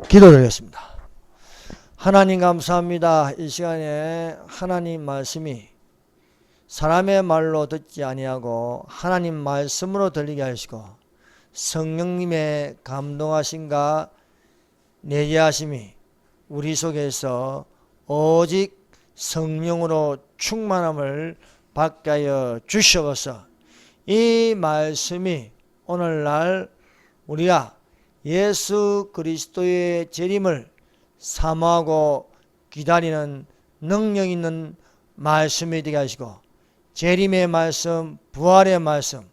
기도드리겠습니다. 하나님 감사합니다. 이 시간에 하나님 말씀이 사람의 말로 듣지 아니하고 하나님 말씀으로 들리게 하시고 성령님의 감동하심과 내재하심이 우리 속에서 오직 성령으로 충만함을 받게 하여 주시옵소서. 이 말씀이 오늘날 우리가 예수 그리스도의 재림을 사모하고 기다리는 능력 있는 말씀이 되게 하시고, 재림의 말씀, 부활의 말씀,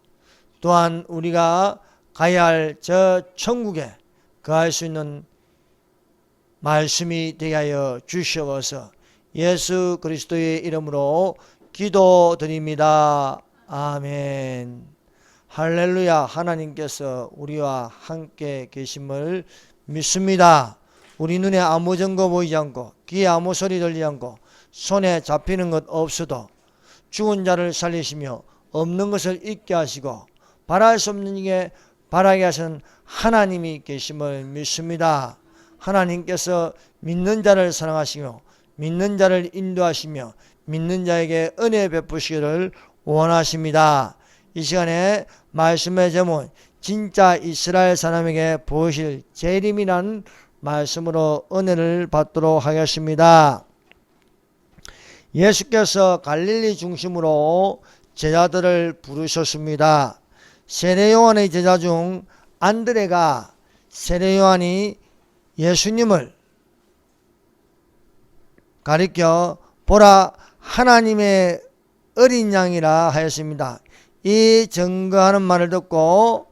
또한 우리가 가야 할 저 천국에 거할 수 있는 말씀이 되게 하여 주시옵소서. 예수 그리스도의 이름으로 기도드립니다. 아멘. 할렐루야. 하나님께서 우리와 함께 계심을 믿습니다. 우리 눈에 아무 증거 보이지 않고 귀에 아무 소리 들리지 않고 손에 잡히는 것 없어도 죽은 자를 살리시며 없는 것을 있게 하시고 바랄 수 없는 이게 바라게 하시는 하나님이 계심을 믿습니다. 하나님께서 믿는 자를 사랑하시며 믿는 자를 인도하시며 믿는 자에게 은혜 베푸시기를 원하십니다. 이 시간에 말씀의 제목, 진짜 이스라엘 사람에게 보이실 재림이라는 말씀으로 은혜를 받도록 하겠습니다. 예수께서 갈릴리 중심으로 제자들을 부르셨습니다. 세례 요한의 제자 중 안드레가 세례 요한이 예수님을 가리켜 보라 하나님의 어린 양이라 하였습니다. 이 증거하는 말을 듣고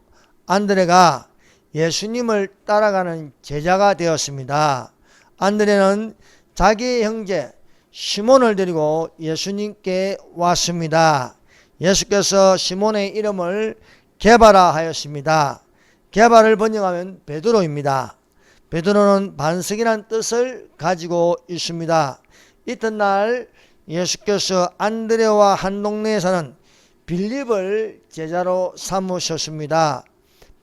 안드레가 예수님을 따라가는 제자가 되었습니다. 안드레는 자기의 형제 시몬을 데리고 예수님께 왔습니다. 예수께서 시몬의 이름을 게바라 하였습니다. 게바를 번역하면 베드로입니다. 베드로는 반석이라는 뜻을 가지고 있습니다. 이튿날 예수께서 안드레와 한 동네에 사는 빌립을 제자로 삼으셨습니다.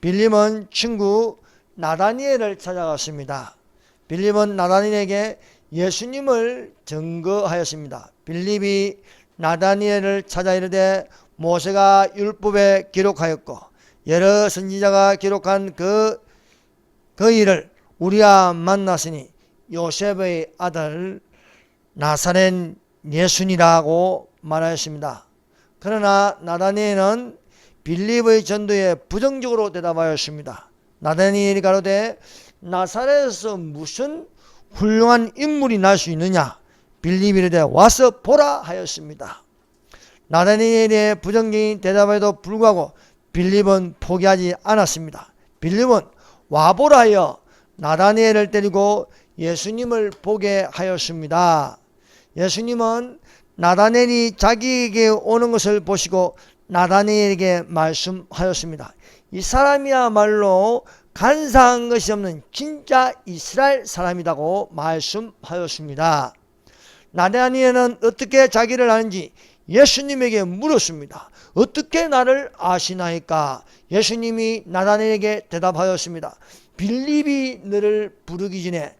빌립은 친구 나다니엘을 찾아갔습니다. 빌립은 나다니엘에게 예수님을 증거하였습니다. 빌립이 나다니엘을 찾아 이르되 모세가 율법에 기록하였고 여러 선지자가 기록한 그 일을 우리가 만났으니 요셉의 아들 나사렛 예수니라고 말하였습니다. 그러나 나다니엘은 빌립의 전도에 부정적으로 대답하였습니다. 나다니엘이 가로되 나사렛에서 무슨 훌륭한 인물이 날 수 있느냐? 빌립이 이르되 와서 보라 하였습니다. 나다니엘의 부정적인 대답에도 불구하고 빌립은 포기하지 않았습니다. 빌립은 와보라 하여 나다니엘을 데리고 예수님을 보게 하였습니다. 예수님은 나다니엘이 자기에게 오는 것을 보시고 나다니엘에게 말씀하였습니다. 이 사람이야말로 간사한 것이 없는 진짜 이스라엘 사람이라고 말씀하였습니다. 나다니엘은 어떻게 자기를 아는지 예수님에게 물었습니다. 어떻게 나를 아시나이까? 예수님이 나다니엘에게 대답하였습니다. 빌립이 너를 부르기 전에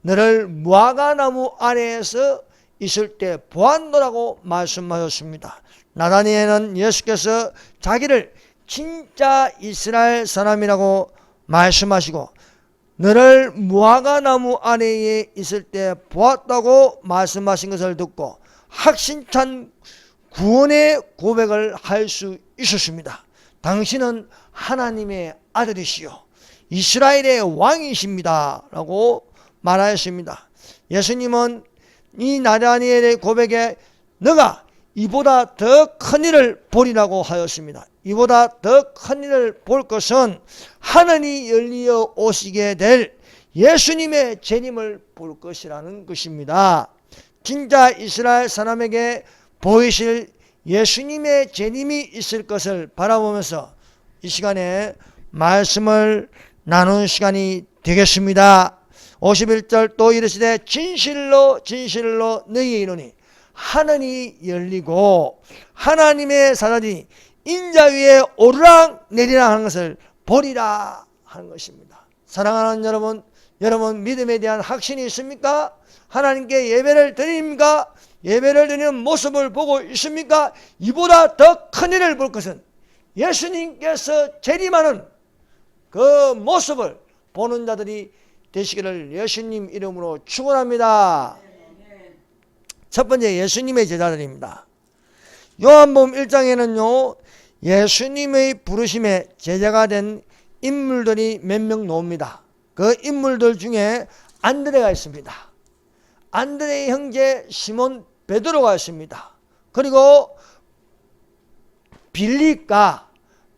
너를 무화과나무 아래에서 있을 때 보았노라고 말씀하셨습니다. 나다니엘은 예수께서 자기를 진짜 이스라엘 사람이라고 말씀하시고 너를 무화과나무 아래에 있을 때 보았다고 말씀하신 것을 듣고 확신찬 구원의 고백을 할 수 있었습니다. 당신은 하나님의 아들이시요 이스라엘의 왕이십니다 라고 말하였습니다. 예수님은 이 나다니엘의 고백에 너가 이보다 더 큰 일을 보리라고 하였습니다. 이보다 더 큰 일을 볼 것은 하늘이 열리어 오시게 될 예수님의 재림을 볼 것이라는 것입니다. 진짜 이스라엘 사람에게 보이실 예수님의 재림이 있을 것을 바라보면서 이 시간에 말씀을 나누는 시간이 되겠습니다. 51절 또 이르시되 진실로 진실로 너희에게 이르노니 하늘이 열리고 하나님의 사자들이 인자 위에 오르락 내리락 하는 것을 보리라 하는 것입니다. 사랑하는 여러분, 여러분 믿음에 대한 확신이 있습니까? 하나님께 예배를 드립니까? 예배를 드리는 모습을 보고 있습니까? 이보다 더 큰 일을 볼 것은 예수님께서 재림하는 그 모습을 보는 자들이 되시기를 예수님 이름으로 축원합니다. 첫 번째, 예수님의 제자들입니다. 요한복음 1장에는요 예수님의 부르심에 제자가 된 인물들이 몇 명 나옵니다. 그 인물들 중에 안드레가 있습니다. 안드레의 형제 시몬 베드로가 있습니다. 그리고 빌립과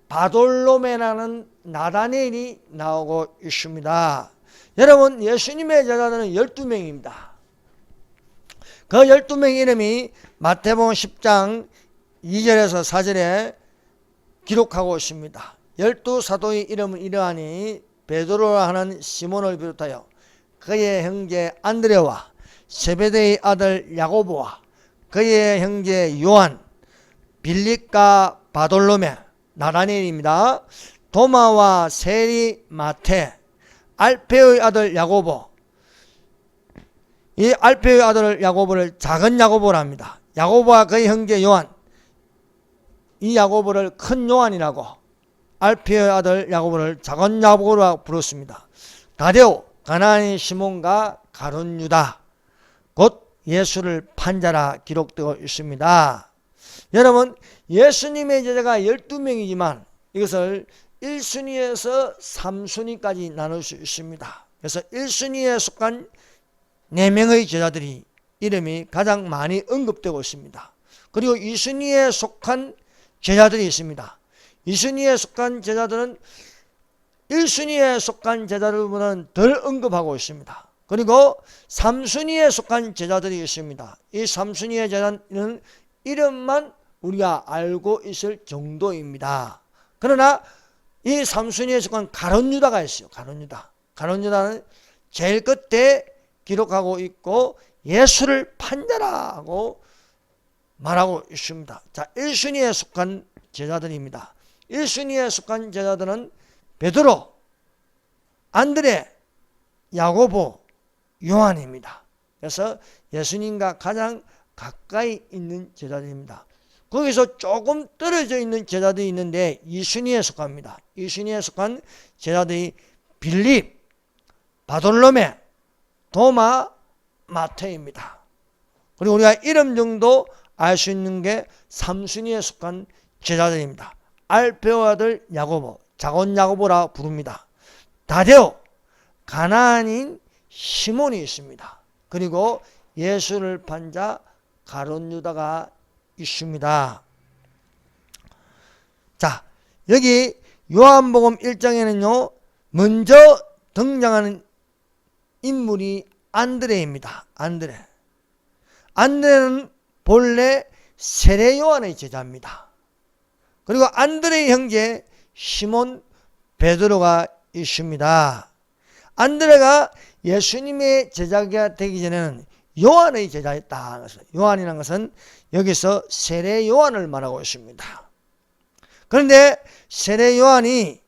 바돌로메라는 나다네엘이 나오고 있습니다. 여러분 예수님의 제자들은 12명입니다. 그 12명 이름이 마태복음 10장 2절에서 4절에 기록하고 있습니다. 12사도의 이름은 이러하니 베드로라 하는 시몬을 비롯하여 그의 형제 안드레와 세베대의 아들 야고보와 그의 형제 요한, 빌립과 바돌로메, 나다네엘입니다. 도마와 세리, 마테, 알페의 아들 야고보. 이 알페의 아들 야고보를 작은 야고보라 합니다. 야고보와 그의 형제 요한, 이 야고보를 큰 요한이라고, 알페의 아들 야고보를 작은 야고보라 부르습니다. 다데오, 가나안의 시몬과 가룟 유다, 곧 예수를 판자라 기록되어 있습니다. 여러분 예수님의 제자가 12명이지만 이것을 1순위에서 3순위까지 나눌 수 있습니다. 그래서 1순위에 속한 4명의 제자들이 이름이 가장 많이 언급되고 있습니다. 그리고 2순위에 속한 제자들이 있습니다. 2순위에 속한 제자들은 1순위에 속한 제자들보다는 덜 언급하고 있습니다. 그리고 3순위에 속한 제자들이 있습니다. 이 3순위의 제자는 이름만 우리가 알고 있을 정도입니다. 그러나 이 3순위에 속한 가룟 유다가 있어요. 가룟 유다. 가룟 유다는 제일 끝에 기록하고 있고 예수를 판자라고 말하고 있습니다. 자, 1순위에 속한 제자들입니다. 1순위에 속한 제자들은 베드로, 안드레, 야고보, 요한입니다. 그래서 예수님과 가장 가까이 있는 제자들입니다. 거기서 조금 떨어져 있는 제자들이 있는데 2순위에 속합니다. 2순위에 속한 제자들이 빌립, 바돌로메, 도마, 마테입니다. 그리고 우리가 이름 정도 알 수 있는 게 3순위에 속한 제자들입니다. 알페오 아들 야고보, 작은 야고보라 부릅니다. 다데오, 가나안인 시몬이 있습니다. 그리고 예수를 판자 가룟 유다가 있습니다. 자, 여기 요한복음 1장에는요 먼저 등장하는 인물이 안드레입니다. 안드레는 본래 세례 요한의 제자입니다. 그리고 안드레의 형제 시몬 베드로가 있습니다. 안드레가 예수님의 제자가 되기 전에는 요한의 제자였다. 요한이라는 것은 여기서 세례 요한을 말하고 있습니다. 그런데 세례 요한이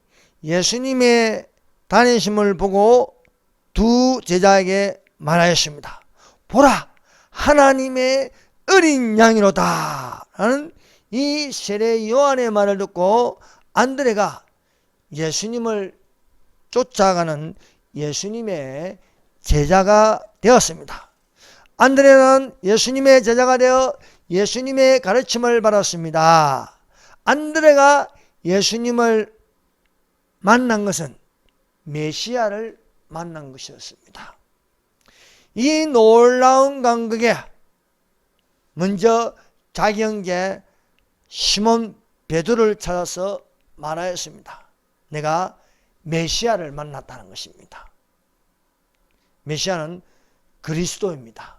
예수님의 다니심을 보고 두 제자에게 말하였습니다. 보라, 하나님의 어린 양이로다 라는 이 세례 요한의 말을 듣고 안드레가 예수님을 쫓아가는 예수님의 제자가 되었습니다. 안드레는 예수님의 제자가 되어 예수님의 가르침을 받았습니다. 안드레가 예수님을 만난 것은 메시아를 만난 것이었습니다. 이 놀라운 간극에 먼저 자기 형제 시몬 베드로를 찾아서 말하였습니다. 내가 메시아를 만났다는 것입니다. 메시아는 그리스도입니다.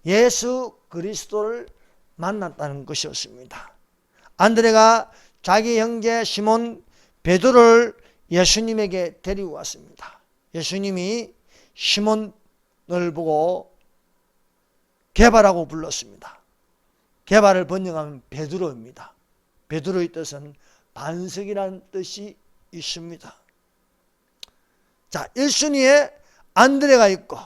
예수 그리스도를 만났다는 것이었습니다. 안드레가 자기 형제 시몬 베드로를 예수님에게 데리고 왔습니다. 예수님이 시몬을 보고 게바라고 불렀습니다. 게바를 번역하면 베드로입니다. 베드로의 뜻은 반석이라는 뜻이 있습니다. 자, 1순위에 안드레가 있고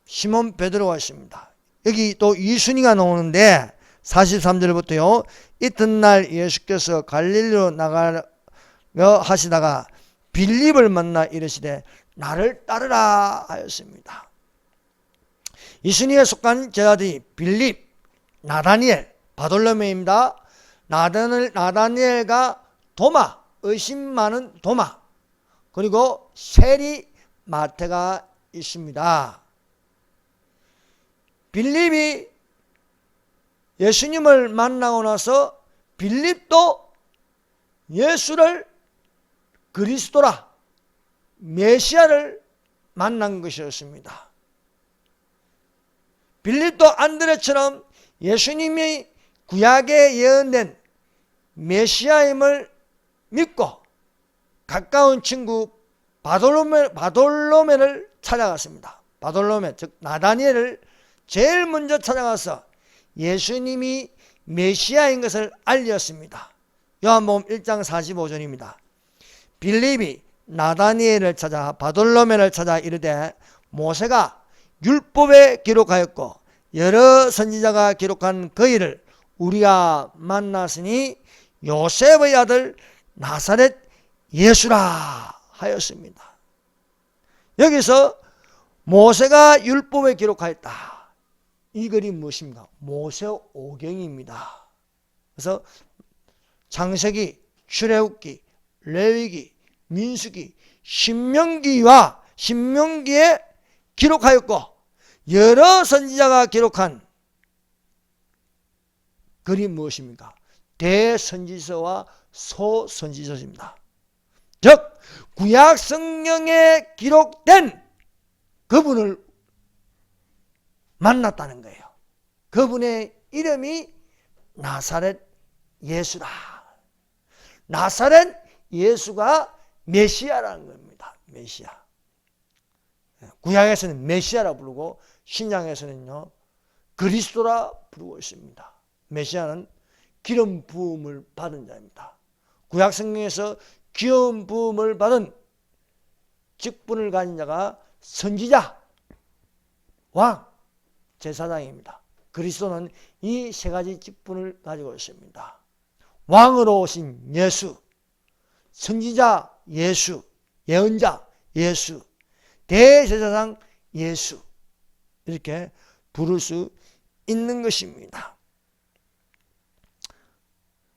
시몬 베드로가 있습니다. 여기 또 이순이가 나오는데 43절부터요. 이튿날 예수께서 갈릴리로 나가려 하시다가 빌립을 만나 이르시되 나를 따르라 하였습니다. 이순이에 속한 제자들이 빌립, 나다니엘, 바돌로메입니다. 나다니엘과 도마, 의심 많은 도마, 그리고 세리 마태가 있습니다. 빌립이 예수님을 만나고 나서 빌립도 예수를 그리스도라, 메시아를 만난 것이었습니다. 빌립도 안드레처럼 예수님이 구약에 예언된 메시아임을 믿고 가까운 친구 바돌로메를 찾아갔습니다. 바돌로메, 즉 나다니엘을 제일 먼저 찾아가서 예수님이 메시아인 것을 알렸습니다. 요한복음 1장 45절입니다. 빌립이 나다니엘을 찾아 바돌로메를 찾아 이르되 모세가 율법에 기록하였고 여러 선지자가 기록한 그 일을 우리가 만났으니 요셉의 아들 나사렛 예수라 하였습니다. 여기서 모세가 율법에 기록하였다. 이 글이 무엇입니까? 모세오경입니다. 그래서 창세기, 출애굽기, 레위기, 민수기, 신명기에 기록하였고 여러 선지자가 기록한 글이 무엇입니까? 대선지서와 소선지서입니다. 즉 구약 성경에 기록된 그분을 만났다는 거예요. 그분의 이름이 나사렛 예수다. 나사렛 예수가 메시아라는 겁니다. 메시아. 구약에서는 메시아라 부르고 신약에서는요 그리스도라 부르고 있습니다. 메시아는 기름 부음을 받은 자입니다. 구약 성경에서 기름 부음을 받은 직분을 가진 자가 선지자, 왕, 제사장입니다. 그리스도는 이 세 가지 직분을 가지고 있습니다. 왕으로 오신 예수, 선지자 예수, 예언자 예수, 대제사장 예수, 이렇게 부를 수 있는 것입니다.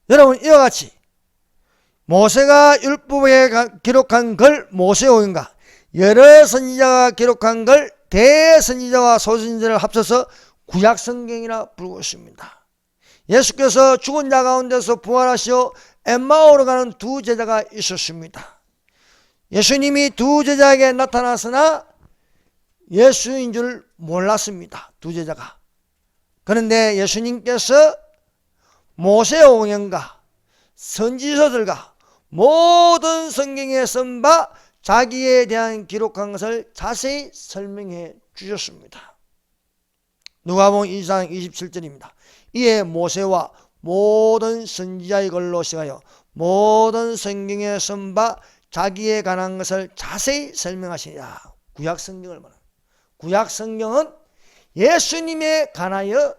여러분, 이와 같이 모세가 율법에 기록한 걸 모세오경과 여러 선지자가 기록한 걸 대선지자와 소선지자를 합쳐서 구약성경이라 부르고 있습니다. 예수께서 죽은 자 가운데서 부활하시어 엠마오로 가는 두 제자가 있었습니다. 예수님이 두 제자에게 나타났으나 예수인 줄 몰랐습니다. 두 제자가. 그런데 예수님께서 모세오경과 선지서들과 모든 성경에 쓴 바 자기에 대한 기록한 것을 자세히 설명해 주셨습니다. 누가복음 2장 27절입니다. 이에 모세와 모든 선지자의 글로 시가여 모든 성경에 쓴 바 자기에 관한 것을 자세히 설명하시니라. 구약성경을 말합니다. 구약성경은 예수님에 관하여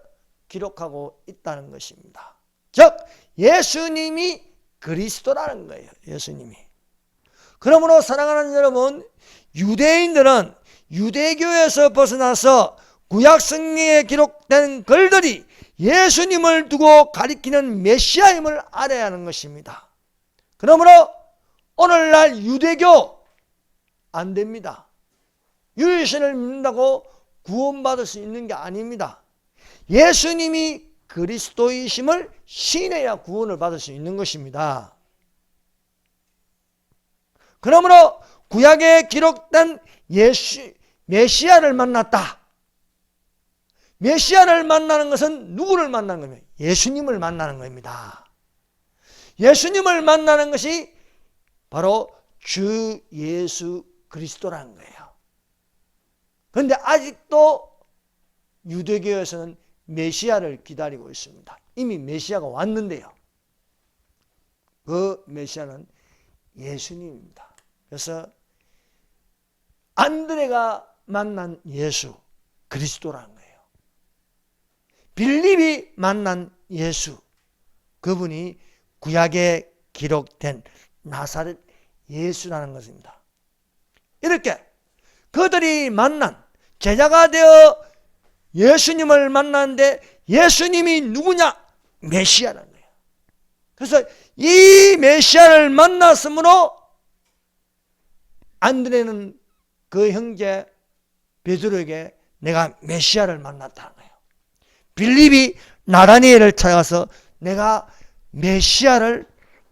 기록하고 있다는 것입니다. 즉 예수님이 그리스도라는 거예요. 예수님이. 그러므로 사랑하는 여러분, 유대인들은 유대교에서 벗어나서 구약성경에 기록된 글들이 예수님을 두고 가리키는 메시아임을 알아야 하는 것입니다. 그러므로 오늘날 유대교 안 됩니다. 유일신을 믿는다고 구원받을 수 있는 게 아닙니다. 예수님이 그리스도이심을 신해야 구원을 받을 수 있는 것입니다. 그러므로 구약에 기록된 메시아를 만났다. 메시아를 만나는 것은 누구를 만나는 겁니까? 예수님을 만나는 겁니다. 예수님을 만나는 것이 바로 주 예수 그리스도라는 거예요. 그런데 아직도 유대교에서는 메시아를 기다리고 있습니다. 이미 메시아가 왔는데요. 그 메시아는 예수님입니다. 그래서 안드레가 만난 예수 그리스도라는 거예요. 빌립이 만난 예수, 그분이 구약에 기록된 나사렛 예수라는 것입니다. 이렇게 그들이 만난, 제자가 되어 예수님을 만났는데 예수님이 누구냐? 메시아라는 거예요. 그래서 이 메시아를 만났으므로 안드레는 그 형제 베드로에게 내가 메시아를 만났다는 거예요. 빌립이 나다니엘을 찾아가서 내가 메시아를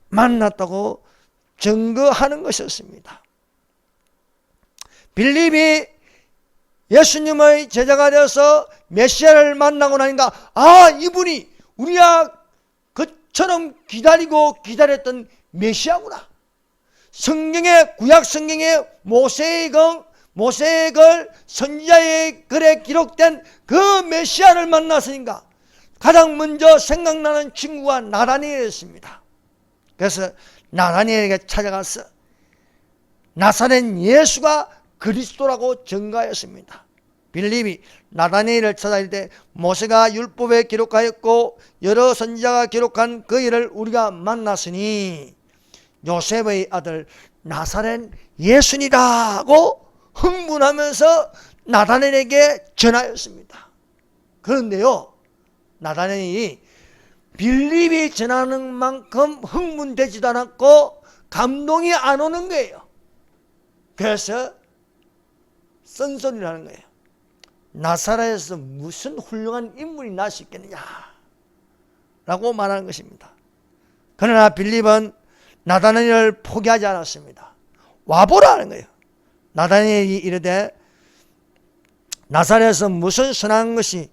만났다고 증거하는 것이었습니다. 빌립이 예수님의 제자가 되어서 메시아를 만나고 나니까 이분이 우리가 그처럼 기다리고 기다렸던 메시아구나. 성경의 구약 성경의 모세의 글 선지자의 글에 기록된 그 메시아를 만났으니까 가장 먼저 생각나는 친구가 나다니엘이었습니다. 그래서 나다니엘에게 찾아가서 나사렛 예수가 그리스도라고 증거하였습니다. 빌립이 나다니엘을 찾아갈 때 모세가 율법에 기록하였고 여러 선지자가 기록한 그 일을 우리가 만났으니 요셉의 아들 나사렛 예수니라고 흥분하면서 나다니엘에게 전하였습니다. 그런데요, 나다니엘이 빌립이 전하는 만큼 흥분되지도 않았고 감동이 안 오는 거예요. 그래서 쓴소리를 하는 거예요. 나사렛에서 무슨 훌륭한 인물이 날 수 있겠느냐 라고 말하는 것입니다. 그러나 빌립은 나다니엘을 포기하지 않았습니다. 와보라는 거예요. 나다니엘이 이르되 나사렛에서 무슨 선한 것이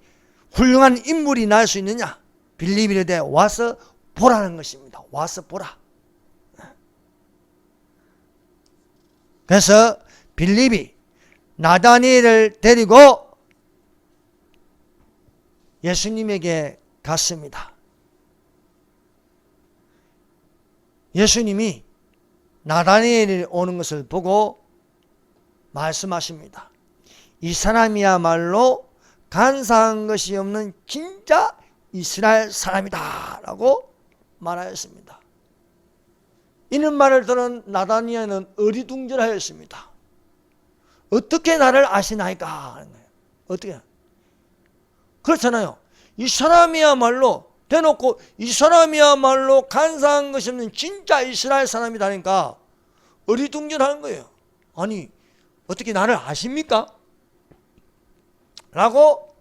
훌륭한 인물이 날 수 있느냐? 빌립이 이르되 와서 보라는 것입니다. 와서 보라. 그래서 빌립이 나다니엘을 데리고 예수님에게 갔습니다. 예수님이 나다니엘이 오는 것을 보고 말씀하십니다. 이 사람이야말로 간사한 것이 없는 진짜 이스라엘 사람이다 라고 말하였습니다. 이런 말을 들은 나다니엘은 어리둥절하였습니다. 어떻게 나를 아시나이까 하는 거예요. 어떻게? 그렇잖아요. 이 사람이야말로 대놓고 이 사람이야말로 간사한 것이 없는 진짜 이스라엘 사람이다니까 어리둥절하는 거예요. 아니 어떻게 나를 아십니까? 라고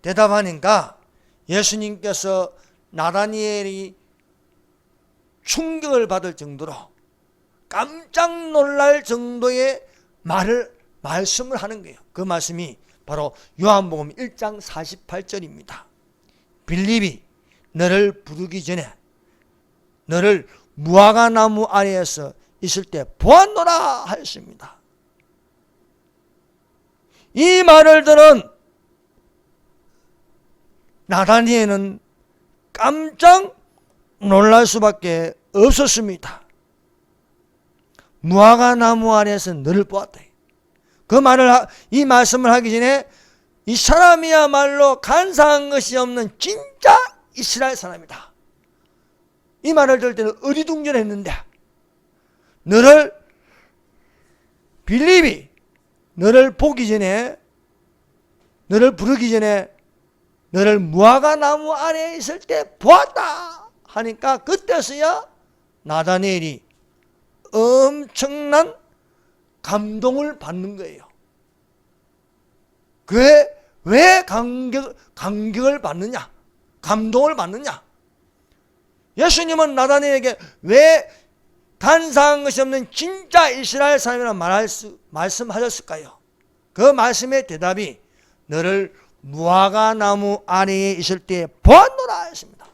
대답하니까 예수님께서 나다니엘이 충격을 받을 정도로 깜짝 놀랄 정도의 말씀을 하는 거예요. 그 말씀이 바로 요한복음 1장 48절입니다. 빌립이 너를 부르기 전에 너를 무화과나무 아래에서 있을 때 보았노라 하였습니다. 이 말을 들은 나다니엘은 깜짝 놀랄 수밖에 없었습니다. 무화과나무 아래에서 너를 보았다. 이 말씀을 하기 전에 이 사람이야말로 간사한 것이 없는 진짜 이스라엘 사람이다. 이 말을 들을 때는 어리둥절했는데 빌립이 너를 보기 전에 너를 부르기 전에 너를 무화과나무 아래에 있을 때 보았다 하니까 그때서야 나다니엘이 엄청난 감동을 받는 거예요. 왜 감격을 받느냐? 감동을 받느냐? 예수님은 나다니엘에게 왜 간사한 것이 없는 진짜 이스라엘 사람이라 말씀하셨을까요? 그 말씀의 대답이 너를 무화과나무 아래에 있을 때 보았노라 했습니다.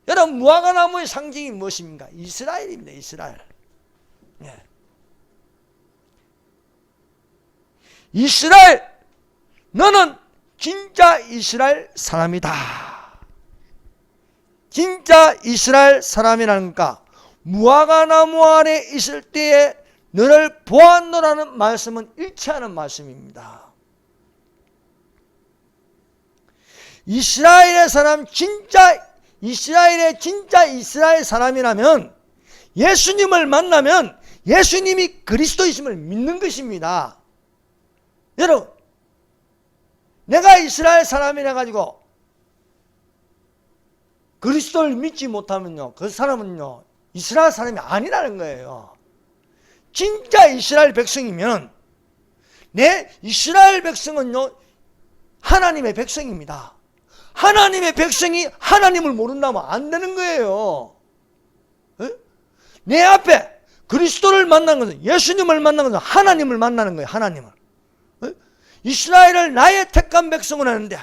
여러분 무화과나무의 상징이 무엇입니까? 이스라엘입니다. 이스라엘. 네. 이스라엘 너는 진짜 이스라엘 사람이다. 진짜 이스라엘 사람이라니까 무화과나무 아래 있을 때에 너를 보았노라는 말씀은 일치하는 말씀입니다. 이스라엘 사람이라면 예수님을 만나면 예수님이 그리스도이심을 믿는 것입니다. 여러분, 내가 이스라엘 사람이라 가지고 그리스도를 믿지 못하면요, 그 사람은요 이스라엘 사람이 아니라는 거예요. 진짜 이스라엘 백성이면, 내 이스라엘 백성은요 하나님의 백성입니다. 하나님의 백성이 하나님을 모른다면 안 되는 거예요. 내 앞에 그리스도를 만나는 것은, 예수님을 만나는 것은 하나님을 만나는 거예요. 하나님을. 이스라엘을 나의 택한 백성을 하는데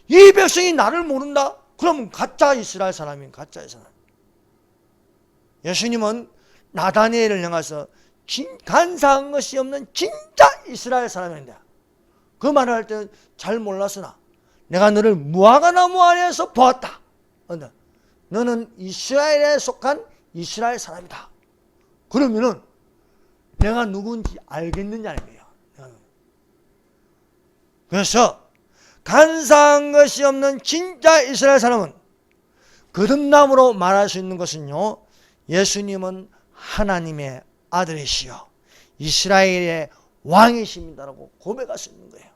이 백성이 나를 모른다? 그러면 가짜 이스라엘 사람인 가짜의 사람. 예수님은 나다니엘을 향해서 간사한 것이 없는 진짜 이스라엘 사람인데, 그 말을 할 때 잘 몰랐으나 내가 너를 무화과나무 아래에서 보았다. 너는 이스라엘에 속한 이스라엘 사람이다. 그러면은 내가 누군지 알겠느냐는 거예요. 그래서 간사한 것이 없는 진짜 이스라엘 사람은 거듭남으로 말할 수 있는 것은요, 예수님은 하나님의 아들이시여 이스라엘의 왕이십니다라고 고백할 수 있는 거예요.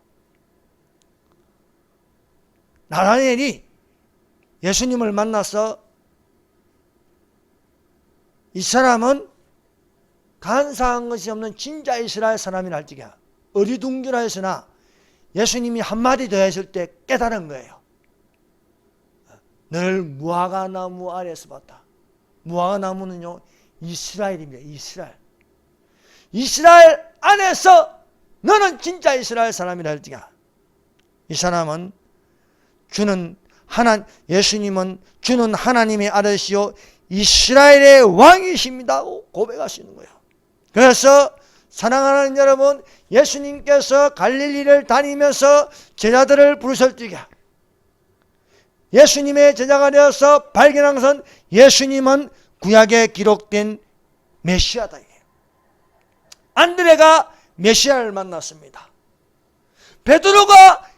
나다니엘이 예수님을 만나서 이 사람은 간사한 것이 없는 진짜 이스라엘 사람이라 할지가 어리둥절하 했으나 예수님이 한마디 더 했을 때 깨달은 거예요. 너를 무화과나무 아래에서 봤다. 무화과나무는요 이스라엘입니다. 이스라엘 안에서 너는 진짜 이스라엘 사람이라 할지가, 이 사람은 예수님은 주는 하나님의 아들이시요 이스라엘의 왕이십니다 고백할 수 있는 거예요. 그래서 사랑하는 여러분, 예수님께서 갈릴리를 다니면서 제자들을 부르실 적에 예수님의 제자가 되어서 발견한 것은 예수님은 구약에 기록된 메시아다. 안드레가 메시아를 만났습니다. 베드로가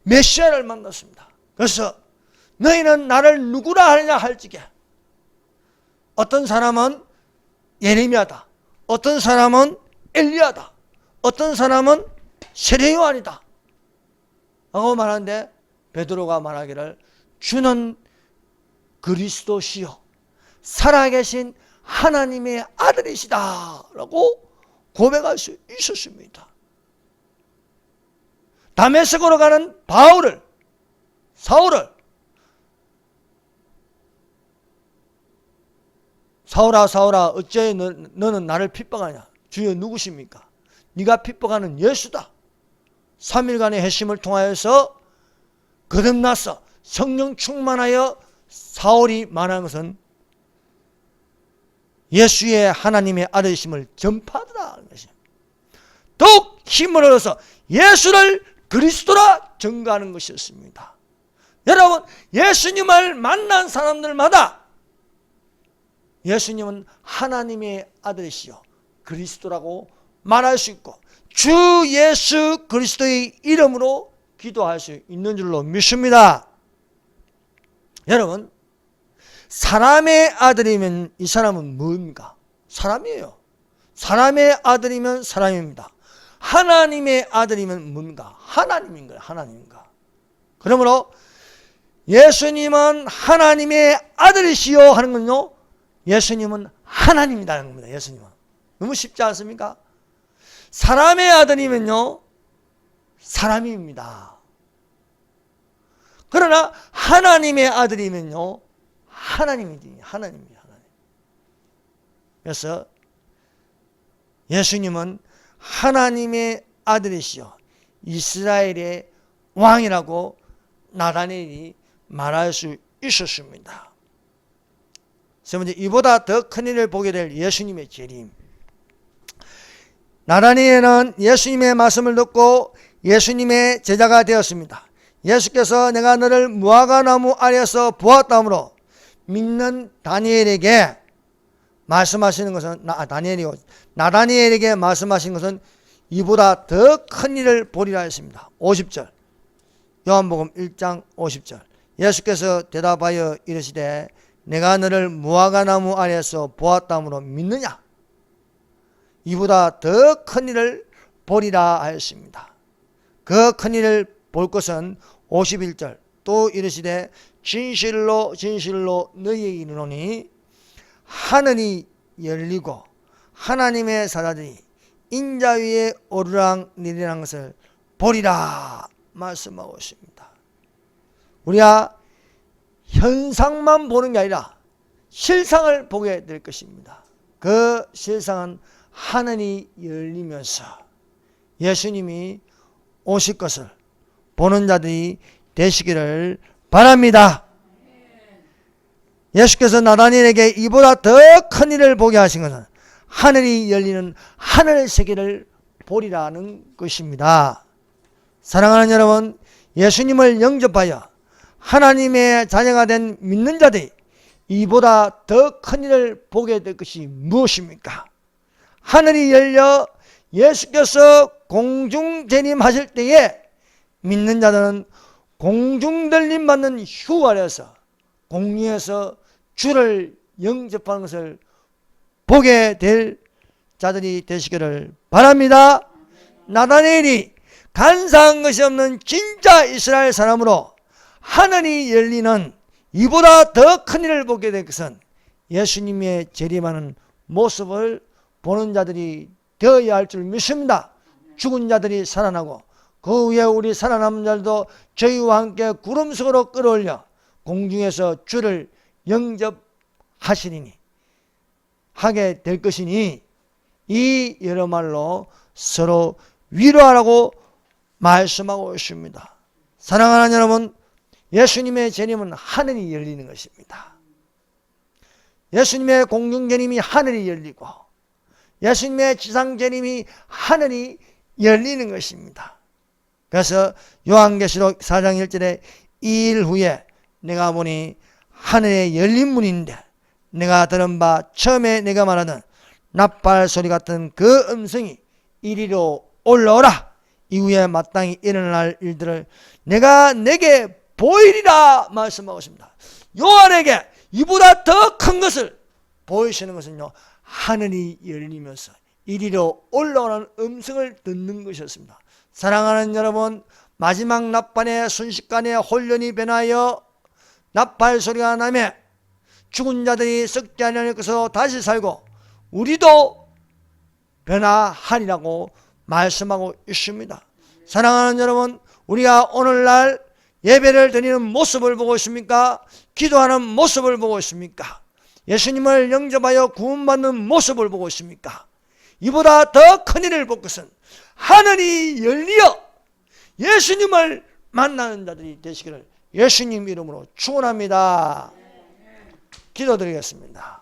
메시아를 만났습니다. 그래서 너희는 나를 누구라 하느냐 할 적에 어떤 사람은 예레미야다, 어떤 사람은 엘리야다, 어떤 사람은 세례 요한이다 하고 말하는데, 베드로가 말하기를 주는 그리스도시요 살아계신 하나님의 아들이시다 라고 고백할 수 있었습니다. 다메섹으로 가는 사울을 사울아 어째 너는 나를 핍박하냐? 주여 누구십니까? 네가 핍박하는 예수다. 3일간의 회심을 통하여서 거듭나서 성령 충만하여 사울이 말한 것은 예수의 하나님의 아들이심을 전파하더라 하는 것이에요. 더욱 힘을 얻어서 예수를 그리스도라 증거하는 것이었습니다. 여러분, 예수님을 만난 사람들마다 예수님은 하나님의 아들이시요 그리스도라고 말할 수 있고, 주 예수 그리스도의 이름으로 기도할 수 있는 줄로 믿습니다. 여러분, 사람의 아들이면 이 사람은 뭡니까? 사람이에요. 사람의 아들이면 사람입니다. 하나님의 아들이면 뭡니까? 하나님인 거예요. 하나님인가. 그러므로 예수님은 하나님의 아들이시요 하는 건요, 예수님은 하나님이라는 겁니다. 예수님은. 너무 쉽지 않습니까? 사람의 아들이면요 사람입니다. 그러나 하나님의 아들이면요 하나님입니다. 하나님. 그래서 예수님은 하나님의 아들이시요 이스라엘의 왕이라고 나다니엘이 말할 수 있었습니다. 세 번째, 이보다 더 큰 일을 보게 될 예수님의 재림. 나다니엘은 예수님의 말씀을 듣고 예수님의 제자가 되었습니다. 예수께서 내가 너를 무화과나무 아래에서 보았다므로 믿는 다니엘에게 말씀하시는 것은 다니엘이고, 나다니엘에게 말씀하신 것은 이보다 더 큰 일을 보리라 했습니다. 50절, 요한복음 1장 50절. 예수께서 대답하여 이르시되 내가 너를 무화과나무 아래에서 보았다므로 믿느냐? 이보다 더 큰 일을 보리라 하였습니다. 그 큰 일을 볼 것은 51절 또 이르시되 진실로 진실로 너희에게 이르노니 하늘이 열리고 하나님의 사자들이 인자 위에 오르락내리락 것을 보리라 말씀하고 있습니다. 우리가 현상만 보는 게 아니라 실상을 보게 될 것입니다. 그 실상은 하늘이 열리면서 예수님이 오실 것을 보는 자들이 되시기를 바랍니다. 예수께서 나다니엘에게 이보다 더 큰 일을 보게 하신 것은 하늘이 열리는 하늘 세계를 보리라는 것입니다. 사랑하는 여러분, 예수님을 영접하여 하나님의 자녀가 된 믿는 자들이 이보다 더 큰 일을 보게 될 것이 무엇입니까? 하늘이 열려 예수께서 공중 재림하실 때에 믿는 자들은 공중 들림 받는 휴 아래에서 공중에서 주를 영접하는 것을 보게 될 자들이 되시기를 바랍니다. 나다니엘이 간사한 것이 없는 진짜 이스라엘 사람으로 하늘이 열리는 이보다 더 큰 일을 보게 될 것은 예수님의 재림하는 모습을 보는 자들이 되어야 할 줄 믿습니다. 죽은 자들이 살아나고 그 후에 우리 살아남은 자들도 저희와 함께 구름 속으로 끌어올려 공중에서 주를 영접하시리니 하게 될 것이니 이 여러 말로 서로 위로하라고 말씀하고 있습니다. 사랑하는 여러분, 예수님의 재림은 하늘이 열리는 것입니다. 예수님의 공중 재림이 하늘이 열리고 예수님의 지상 재림이 하늘이 열리는 것입니다. 그래서 요한계시록 4장 1절에 이 일 후에 내가 보니 하늘에 열린 문인데 내가 들은 바 처음에 내가 말하던 나팔 소리 같은 그 음성이 이리로 올라오라. 이후에 마땅히 일어날 일들을 내가 내게 보이리라 말씀하고 있습니다. 요한에게 이보다 더 큰 것을 보이시는 것은요, 하늘이 열리면서 이리로 올라오는 음성을 듣는 것이었습니다. 사랑하는 여러분, 마지막 나팔의 순식간에 혼련이 변하여 나팔 소리가 나며 죽은 자들이 썩지 아니할 것으로 다시 살고 우리도 변화하리라고 말씀하고 있습니다. 사랑하는 여러분, 우리가 오늘날 예배를 드리는 모습을 보고 있습니까? 기도하는 모습을 보고 있습니까? 예수님을 영접하여 구원받는 모습을 보고 있습니까? 이보다 더 큰 일을 볼 것은 하늘이 열리어 예수님을 만나는 자들이 되시기를 예수님 이름으로 축원합니다. 기도드리겠습니다.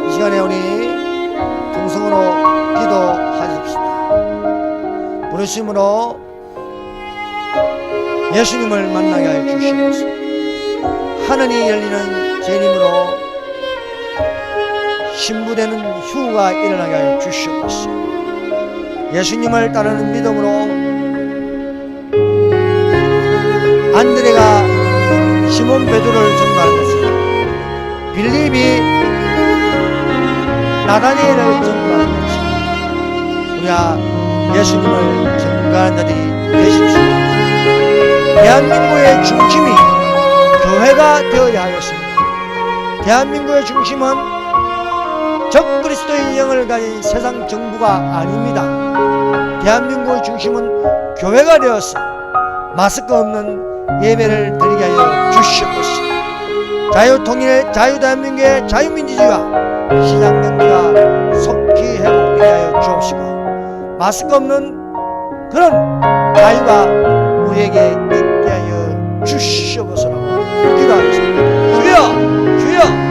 이 시간에 우리 동성으로 기도하십시다. 부르심으로 예수님을 만나게 하여 주시옵소서. 하늘이 열리는 재림으로 신부되는 휴가 일어나게 하여 주시옵소서. 예수님을 따르는 믿음으로 안드레가 시몬 베드로를 전도하는 것은 빌립이 나다니엘을 전도하는 것입니다. 우리가 예수님을 전도하는 자들이 되십시오. 대한민국의 중심이 교회가 되어야 하였습니다. 대한민국의 중심은 적그리스도의 영을 가진 세상 정부가 아닙니다. 대한민국의 중심은 교회가 되어서 마스크 없는 예배를 드리게 하여 주시옵소서. 자유통일, 자유대한민국의 자유민주주의와 시장경제가 속히 회복되게 하여 주옵시고 마스크 없는 그런 자유가 우리에게 있게 하여 주시옵소서라고 기도하겠습니다. 주여, 주여.